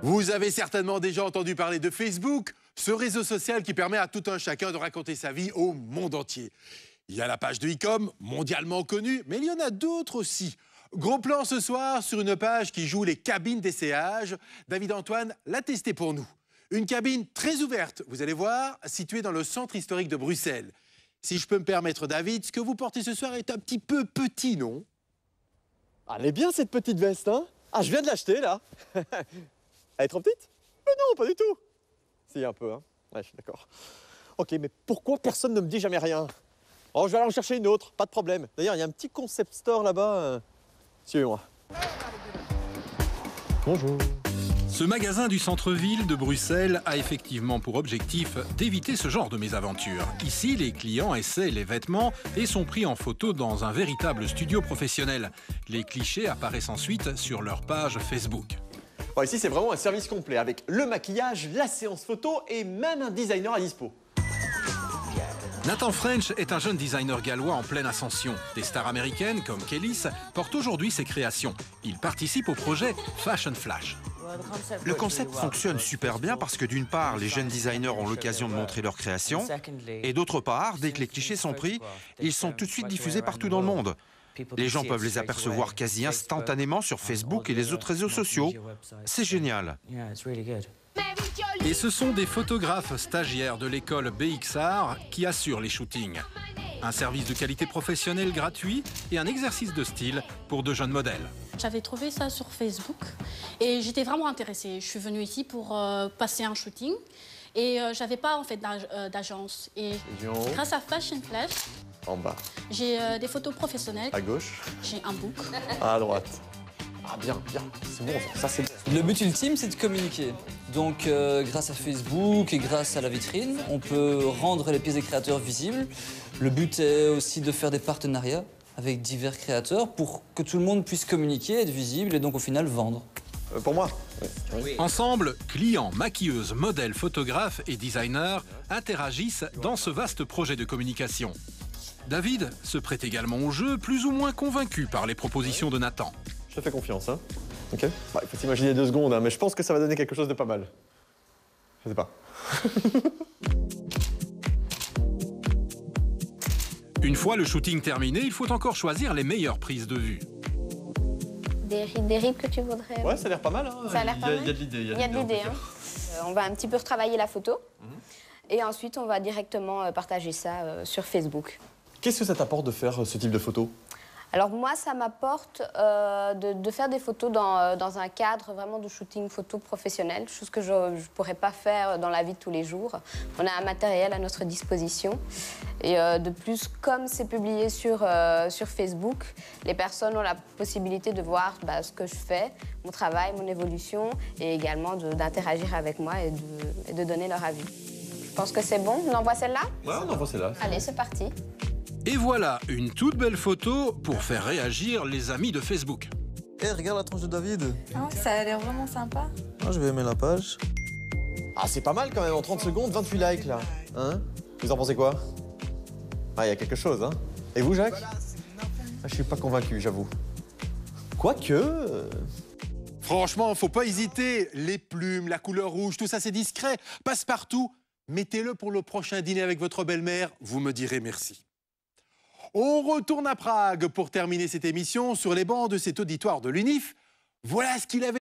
Vous avez certainement déjà entendu parler de Facebook, ce réseau social qui permet à tout un chacun de raconter sa vie au monde entier. Il y a la page de e-com, mondialement connue, mais il y en a d'autres aussi. Gros plan ce soir sur une page qui joue les cabines d'essayage. David Antoine l'a testé pour nous. Une cabine très ouverte, vous allez voir, située dans le centre historique de Bruxelles. Si je peux me permettre, David, ce que vous portez ce soir est un petit peu petit, non? Elle est bien cette petite veste, hein? Ah, je viens de l'acheter là. Elle est trop petite? Mais non, pas du tout. Si, un peu, hein. Ouais, je suis d'accord. Ok, mais pourquoi personne ne me dit jamais rien? Oh, je vais aller en chercher une autre, pas de problème. D'ailleurs, il y a un petit concept store là-bas. Suivez-moi. Bonjour. Ce magasin du centre-ville de Bruxelles a effectivement pour objectif d'éviter ce genre de mésaventure. Ici, les clients essaient les vêtements et sont pris en photo dans un véritable studio professionnel. Les clichés apparaissent ensuite sur leur page Facebook. Bon, ici, c'est vraiment un service complet avec le maquillage, la séance photo et même un designer à dispo. Nathan French est un jeune designer gallois en pleine ascension. Des stars américaines comme Kellys portent aujourd'hui ses créations. Il participe au projet Fashion Flash. Le concept fonctionne super bien parce que d'une part, les jeunes designers ont l'occasion de montrer leurs créations et d'autre part, dès que les clichés sont pris, ils sont tout de suite diffusés partout dans le monde. Les gens peuvent les apercevoir quasi instantanément sur Facebook et les autres réseaux sociaux. C'est génial. Et ce sont des photographes stagiaires de l'école BXR qui assurent les shootings. Un service de qualité professionnelle gratuit et un exercice de style pour de jeunes modèles. J'avais trouvé ça sur Facebook et j'étais vraiment intéressée. Je suis venue ici pour passer un shooting et j'avais pas en fait d'agence. Et grâce à Fashion Flash, En bas. j'ai des photos professionnelles. À gauche. J'ai un book. À droite. Ah, bien, bien. C'est bon, ça c'est bon. Le but ultime, c'est de communiquer. Donc, grâce à Facebook et grâce à la vitrine, on peut rendre les pièces des créateurs visibles. Le but est aussi de faire des partenariats avec divers créateurs pour que tout le monde puisse communiquer, être visible et donc au final vendre. Pour moi. Oui. Ensemble, clients, maquilleuses, modèles, photographes et designers interagissent dans ce vaste projet de communication. David se prête également au jeu, plus ou moins convaincu par les propositions de Nathan. Je te fais confiance, hein. Ok. Bah, il faut s'imaginer 2 secondes, hein, mais je pense que ça va donner quelque chose de pas mal. Je sais pas. Une fois le shooting terminé, il faut encore choisir les meilleures prises de vue. Des rides que tu voudrais... Ouais, ça a l'air pas mal, hein. Ça a l'air pas mal. Il y a de l'idée. Il y a de l'idée, hein. On va un petit peu retravailler la photo. Et ensuite, on va directement partager ça sur Facebook. Qu'est-ce que ça t'apporte de faire ce type de photo? Alors moi, ça m'apporte de faire des photos dans un cadre vraiment de shooting photo professionnel, chose que je ne pourrais pas faire dans la vie de tous les jours. On a un matériel à notre disposition. Et de plus, comme c'est publié sur Facebook, les personnes ont la possibilité de voir ce que je fais, mon travail, mon évolution, et également d'interagir avec moi et de donner leur avis. Je pense que c'est bon. On envoie celle-là? Ouais, on envoie celle-là. Allez, c'est parti. Et voilà, une toute belle photo pour faire réagir les amis de Facebook. Eh, regarde la tronche de David. Ah, ça a l'air vraiment sympa. Ah, je vais aimer la page. Ah, c'est pas mal quand même, en 30 secondes, 28 likes là. Hein? Vous en pensez quoi? Ah, il y a quelque chose, hein. Et vous, Jacques? Ah, je suis pas convaincu, j'avoue. Quoique... Franchement, faut pas hésiter. Les plumes, la couleur rouge, tout ça c'est discret. Passe-partout. Mettez-le pour le prochain dîner avec votre belle-mère. Vous me direz merci. On retourne à Prague pour terminer cette émission sur les bancs de cet auditoire de l'UNIF. Voilà ce qu'il avait